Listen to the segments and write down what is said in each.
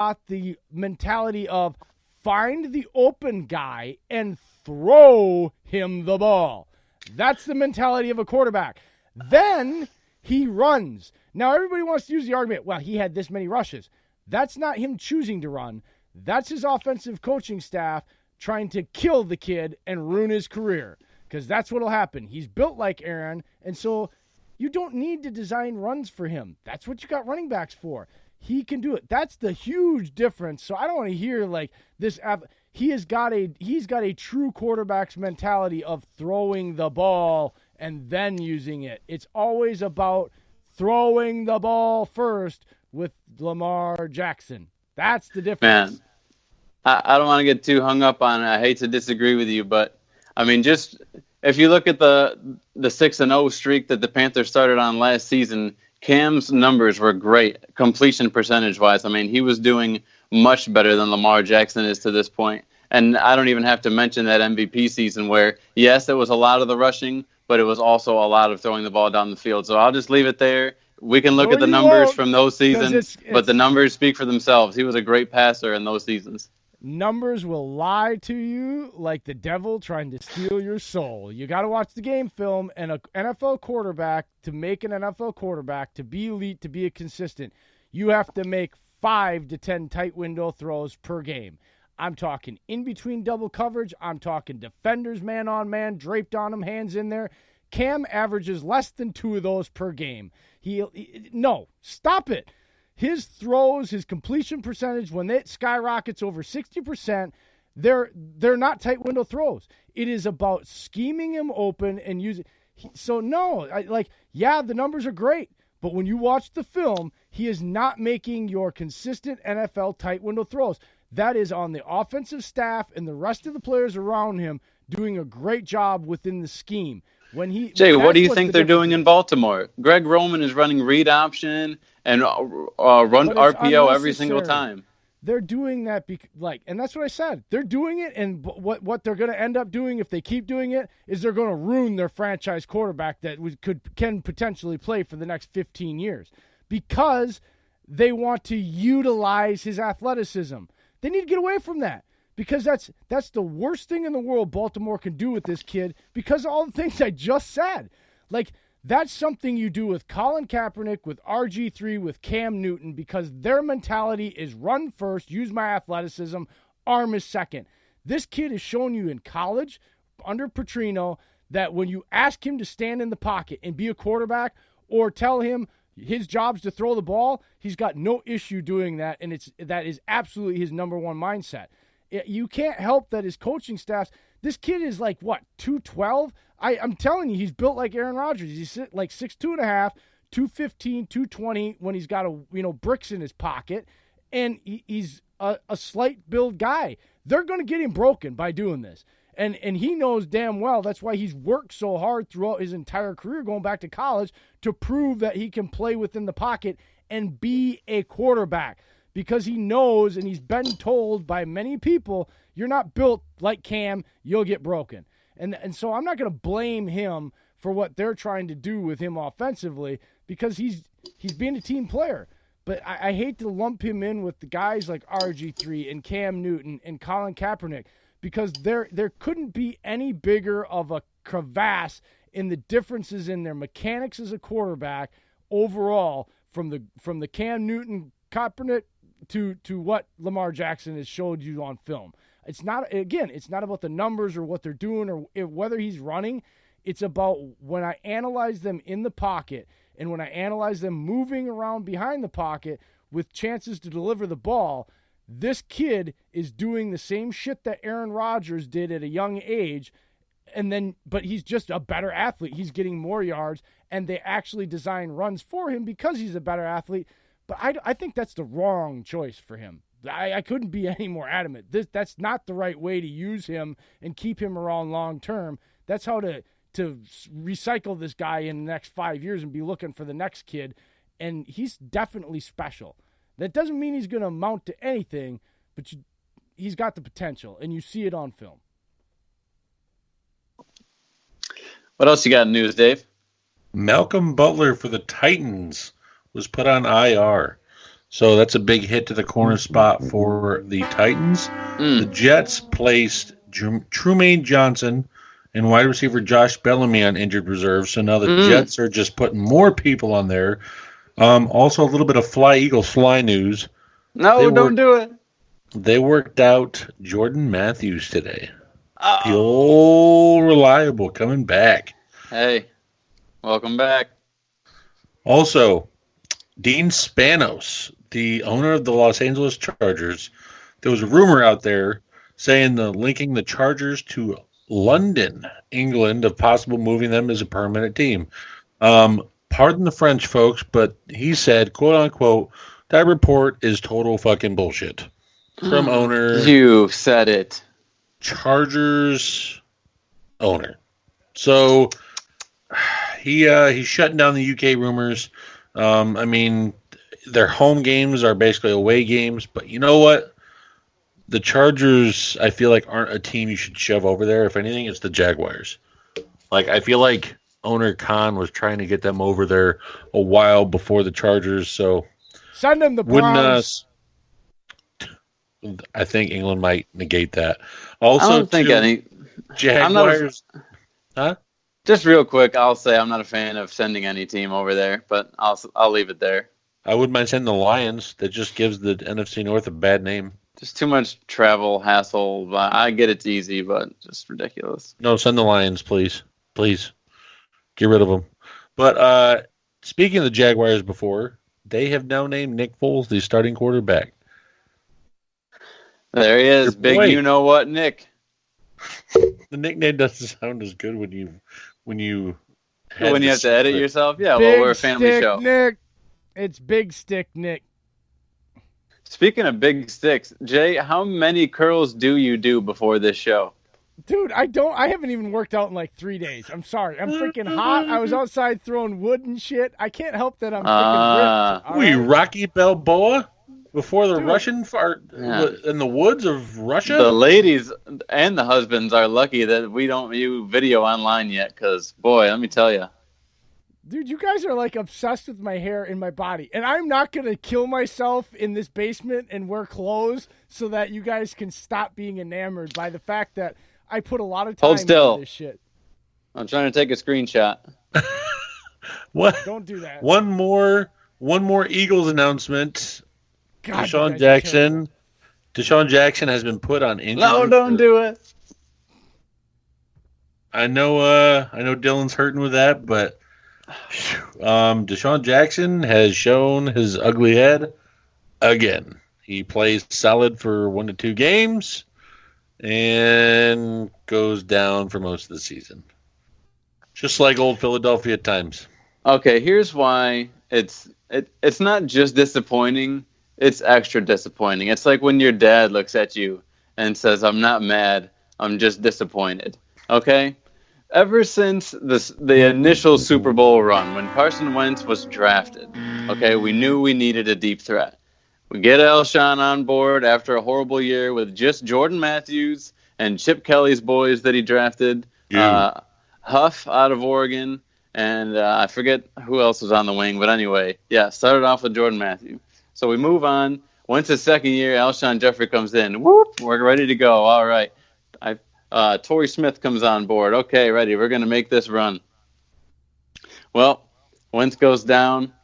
got the mentality of find the open guy and throw him the ball. That's the mentality of a quarterback. Then he runs. Now, everybody wants to use the argument, well, he had this many rushes. That's not him choosing to run. That's his offensive coaching staff trying to kill the kid and ruin his career, because that's what will happen. He's built like Aaron, and so you don't need to design runs for him. That's what you got running backs for. He can do it. That's the huge difference. So I don't want to hear like this. He's got a true quarterback's mentality of throwing the ball and then using it. It's always about throwing the ball first with Lamar Jackson. That's the difference. Man, I don't want to get too hung up on it. I hate to disagree with you, but I mean, just if you look at the 6-0 streak that the Panthers started on last season, Cam's numbers were great, completion percentage-wise. I mean, he was doing much better than Lamar Jackson is to this point. And I don't even have to mention that MVP season where, yes, it was a lot of the rushing, but it was also a lot of throwing the ball down the field. So I'll just leave it there. We can look at the numbers from those seasons, but the numbers speak for themselves. He was a great passer in those seasons. Numbers will lie to you like the devil trying to steal your soul. You got to watch the game film, and an NFL quarterback, to make an NFL quarterback, to be elite, to be a consistent, you have to make 5 to 10 tight window throws per game. I'm talking in between double coverage. I'm talking defenders man on man, draped on them, hands in there. Cam averages less than 2 of those per game. No, stop it. His throws, his completion percentage, when it skyrockets over 60%, they're not tight window throws. It is about scheming him open and using. So no, the numbers are great, but when you watch the film, he is not making your consistent NFL tight window throws. That is on the offensive staff and the rest of the players around him doing a great job within the scheme. Jay, what do you think they're doing in Baltimore? Greg Roman is running read option and run RPO every single time. They're doing that, and that's what I said. They're doing it, and what they're going to end up doing if they keep doing it is they're going to ruin their franchise quarterback that can potentially play for the next 15 years because they want to utilize his athleticism. They need to get away from that. Because that's the worst thing in the world Baltimore can do with this kid because of all the things I just said. Like, that's something you do with Colin Kaepernick, with RG3, with Cam Newton, because their mentality is run first, use my athleticism, arm is second. This kid has shown you in college, under Petrino, that when you ask him to stand in the pocket and be a quarterback or tell him his job's to throw the ball, he's got no issue doing that, and that is absolutely his number one mindset. You can't help that his coaching staffs, this kid is like, 212? I'm telling you, he's built like Aaron Rodgers. He's like 6'2.5", 215, 220 when he's got bricks in his pocket, and he's a slight build guy. They're going to get him broken by doing this. And he knows damn well that's why he's worked so hard throughout his entire career going back to college to prove that he can play within the pocket and be a quarterback. Because he knows, and he's been told by many people, you're not built like Cam, you'll get broken. And so I'm not going to blame him for what they're trying to do with him offensively because he's being a team player. But I hate to lump him in with the guys like RG3 and Cam Newton and Colin Kaepernick because there couldn't be any bigger of a crevasse in the differences in their mechanics as a quarterback overall from the Cam Newton Kaepernick to what Lamar Jackson has showed you on film. It's not about the numbers or what they're doing or whether he's running. It's about when I analyze them in the pocket and when I analyze them moving around behind the pocket with chances to deliver the ball, this kid is doing the same shit that Aaron Rodgers did at a young age, but he's just a better athlete. He's getting more yards, and they actually design runs for him because he's a better athlete. But I think that's the wrong choice for him. I couldn't be any more adamant. That's not the right way to use him and keep him around long term. That's how to recycle this guy in the next 5 years and be looking for the next kid. And he's definitely special. That doesn't mean he's going to amount to anything, but he's got the potential, and you see it on film. What else you got in news, Dave? Malcolm Butler for the Titans was put on IR. So that's a big hit to the corner spot for the Titans. The Jets placed Trumaine Johnson and wide receiver Josh Bellamy on injured reserve. So now the Jets are just putting more people on there. Also, a little bit of Eagles fly news. No, don't do it. They worked out Jordan Matthews today. The old reliable coming back. Hey, welcome back. Also, Dean Spanos, the owner of the Los Angeles Chargers, there was a rumor out there saying linking the Chargers to London, England, of possible moving them as a permanent team. Pardon the French, folks, but he said, quote unquote, that report is total fucking bullshit. From owner. You said it. Chargers owner. So he's shutting down the UK rumors. I mean, their home games are basically away games, but you know what? The Chargers, I feel like, aren't a team you should shove over there. If anything, it's the Jaguars. Like, I feel like owner Khan was trying to get them over there a while before the Chargers, so send them the Browns. I think England might negate that. Also, I don't think any Jaguars. Huh? Just real quick, I'll say I'm not a fan of sending any team over there, but I'll leave it there. I wouldn't mind sending the Lions. That just gives the NFC North a bad name. Just too much travel, hassle. I get it's easy, but just ridiculous. No, send the Lions, please. Please. Get rid of them. But speaking of the Jaguars before, they have now named Nick Foles the starting quarterback. There he is, big you-know-what, Nick. The nickname doesn't sound as good when you have to edit yourself. Yeah, big well, we're a family stick show. Nick. It's Big Stick Nick. Speaking of big sticks, Jay, how many curls do you do before this show? Dude, I haven't even worked out in like 3 days. I'm sorry. I'm freaking hot. I was outside throwing wood and shit. I can't help that I'm freaking ripped. We Rocky Balboa before the Russian fart in the woods of Russia? The ladies and the husbands are lucky that we don't view video online yet, because, boy, let me tell you. Dude, you guys are like obsessed with my hair and my body. And I'm not going to kill myself in this basement and wear clothes so that you guys can stop being enamored by the fact that I put a lot of time into this shit. I'm trying to take a screenshot. What? Don't do that. One more Eagles announcement. God, Deshaun Jackson has been put on injury. No, don't do it. I know Dillon's hurting with that, but Deshaun Jackson has shown his ugly head again. He plays solid for 1 to 2 games and goes down for most of the season. Just like old Philadelphia at times. Okay, here's why it's not just disappointing. It's extra disappointing. It's like when your dad looks at you and says, "I'm not mad, I'm just disappointed." Okay? Ever since the initial Super Bowl run, when Carson Wentz was drafted, okay, we knew we needed a deep threat. We get Alshon on board after a horrible year with just Jordan Matthews and Chip Kelly's boys that he drafted, Huff out of Oregon, and I forget who else was on the wing, but anyway, started off with Jordan Matthews. So we move on. Wentz's second year, Alshon Jeffrey comes in. Whoop, we're ready to go. All right. Torrey Smith comes on board. Okay, ready. We're going to make this run. Well, Wentz goes down,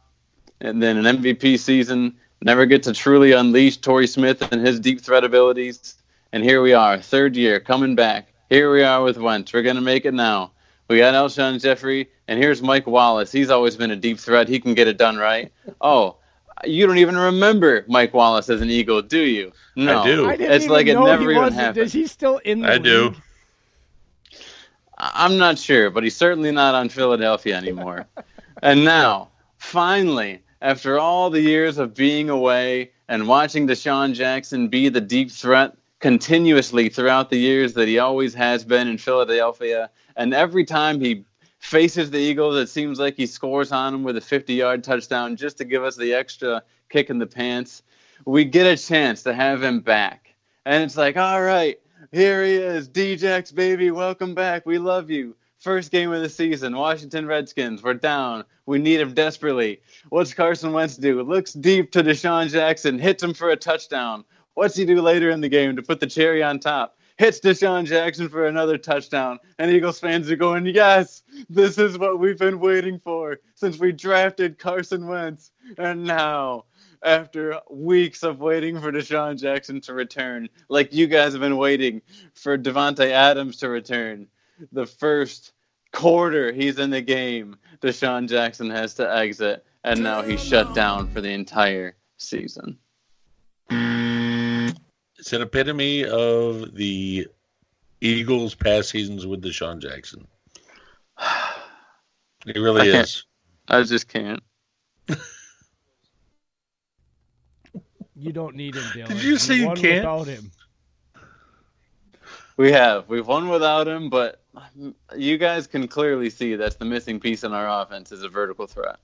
and then an MVP season. Never get to truly unleash Torrey Smith and his deep threat abilities. And here we are, third year, coming back. Here we are with Wentz. We're going to make it now. We got Alshon Jeffrey, and here's Mike Wallace. He's always been a deep threat. He can get it done right. Oh, you don't even remember Mike Wallace as an Eagle, do you? No. I do. It's like it never even happened. Is he still in the league? Do. I'm not sure, but he's certainly not on Philadelphia anymore. And now, finally, after all the years of being away and watching Deshaun Jackson be the deep threat continuously throughout the years that he always has been in Philadelphia, and every time he faces the Eagles, it seems like he scores on them with a 50-yard touchdown just to give us the extra kick in the pants. We get a chance to have him back. And it's like, all right, here he is, D-Jax, baby, welcome back. We love you. First game of the season, Washington Redskins. We're down. We need him desperately. What's Carson Wentz do? Looks deep to Deshaun Jackson, hits him for a touchdown. What's he do later in the game to put the cherry on top? Hits Deshaun Jackson for another touchdown. And Eagles fans are going, yes, this is what we've been waiting for since we drafted Carson Wentz. And now, after weeks of waiting for Deshaun Jackson to return, like you guys have been waiting for Devontae Adams to return, the first quarter he's in the game, Deshaun Jackson has to exit, and now he's shut down for the entire season. It's an epitome of the Eagles' past seasons with Deshaun Jackson. It really is. I just can't. You don't need him, Dillon. Did you say you won can't? Without him. We've won without him, but you guys can clearly see that's the missing piece in our offense is a vertical threat.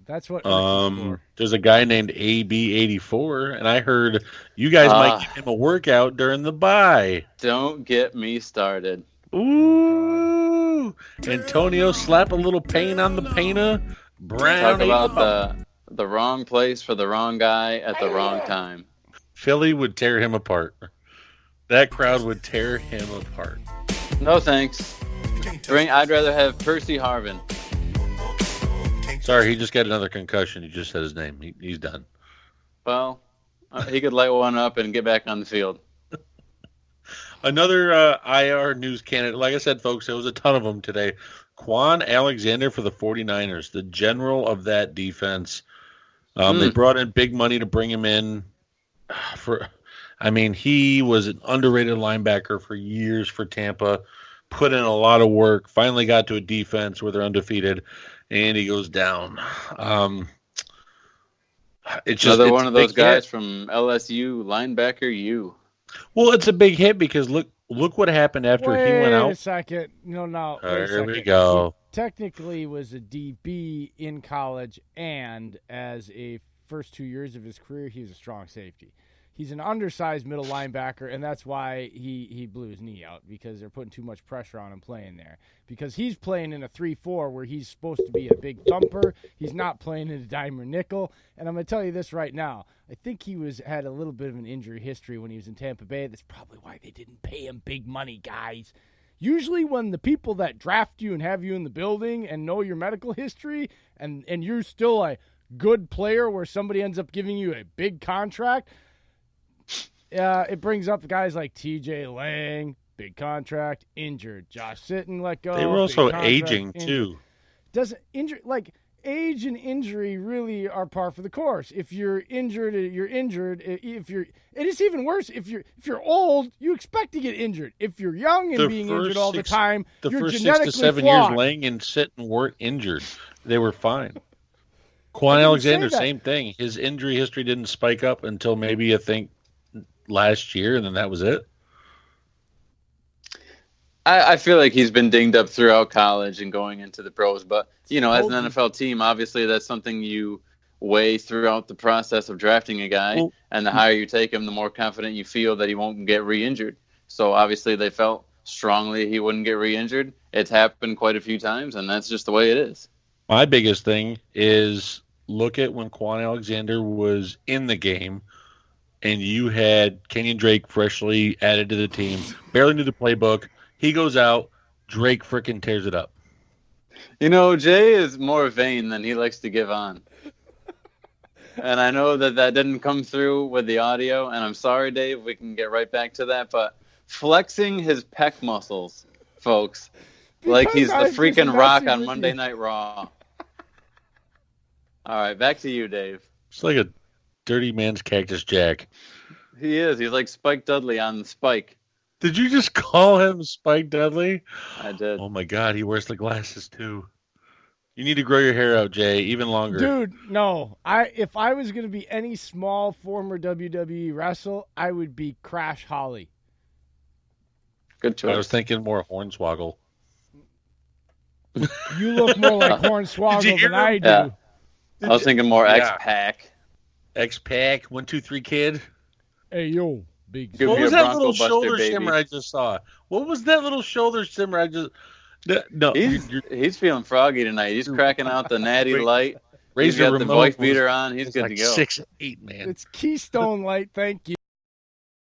That's what. For. There's a guy named AB84, and I heard you guys might give him a workout during the bye. Don't get me started. Ooh, Antonio, slap a little paint on the painter. Brown. Talk about the wrong place for the wrong guy at the wrong time. Philly would tear him apart. That crowd would tear him apart. No thanks. I'd rather have Percy Harvin. Sorry, he just got another concussion. You just said his name. He's done. Well, he could light one up and get back on the field. Another IR news candidate. Like I said, folks, there was a ton of them today. Quan Alexander for the 49ers, the general of that defense. They brought in big money to bring him in. He was an underrated linebacker for years for Tampa. Put in a lot of work. Finally got to a defense where they're undefeated. And he goes down. It's just another one of those guys from LSU, linebacker U. Well, it's a big hit because look what happened after he went out. Wait a second. No. There we go. He technically was a DB in college, and as a first 2 years of his career, he was a strong safety. He's an undersized middle linebacker, and that's why he blew his knee out, because they're putting too much pressure on him playing there. Because he's playing in a 3-4 where he's supposed to be a big thumper. He's not playing in a dime or nickel. And I'm going to tell you this right now. I think he had a little bit of an injury history when he was in Tampa Bay. That's probably why they didn't pay him big money, guys. Usually when the people that draft you and have you in the building and know your medical history and you're still a good player where somebody ends up giving you a big contract, it brings up guys like TJ Lang, big contract, injured. Josh Sitton let go. They were also contract, aging injured. too. Doesn't injury age and injury really are par for the course. If you're injured, you're injured. It is even worse if you're old. You expect to get injured. If you're young and being injured all the time, you're first genetically 6 to 7 flawed. years, Lang and Sitton weren't injured. They were fine. Quan Alexander, same thing. His injury history didn't spike up until maybe I think last year, and then that was it. I feel like he's been dinged up throughout college and going into the pros, but as an NFL team, obviously that's something you weigh throughout the process of drafting a guy, and the higher you take him, the more confident you feel that he won't get re-injured. So obviously they felt strongly he wouldn't get re-injured. It's happened quite a few times, and that's just the way it is. My biggest thing is look at when Quan Alexander was in the game, and you had Kenyon Drake freshly added to the team, barely knew the playbook. He goes out, Drake frickin' tears it up. Jay is more vain than he likes to give on. And I know that didn't come through with the audio, and I'm sorry, Dave, we can get right back to that, but flexing his pec muscles, folks, like he's the freaking Rock on Monday Night Raw. All right, back to you, Dave. It's like a dirty man's Cactus Jack. He is. He's like Spike Dudley on the Spike. Did you just call him Spike Dudley? I did. Oh, my God. He wears the glasses, too. You need to grow your hair out, Jay, even longer. Dude, no. If I was going to be any small former WWE wrestle, I would be Crash Holly. Good choice. I was thinking more Hornswoggle. You look more like Hornswoggle than I do. Yeah. I was thinking more X-Pac. X-Pac, 1, 2, 3 kid. Hey, yo. Big. What was that little shoulder shimmer I just saw? What was that little shoulder shimmer I just... No, He's feeling froggy tonight. He's cracking out the natty light. He's Razor got the remote wife beater on. He's it's good like to go. 6'8", man. It's Keystone Light. Thank you.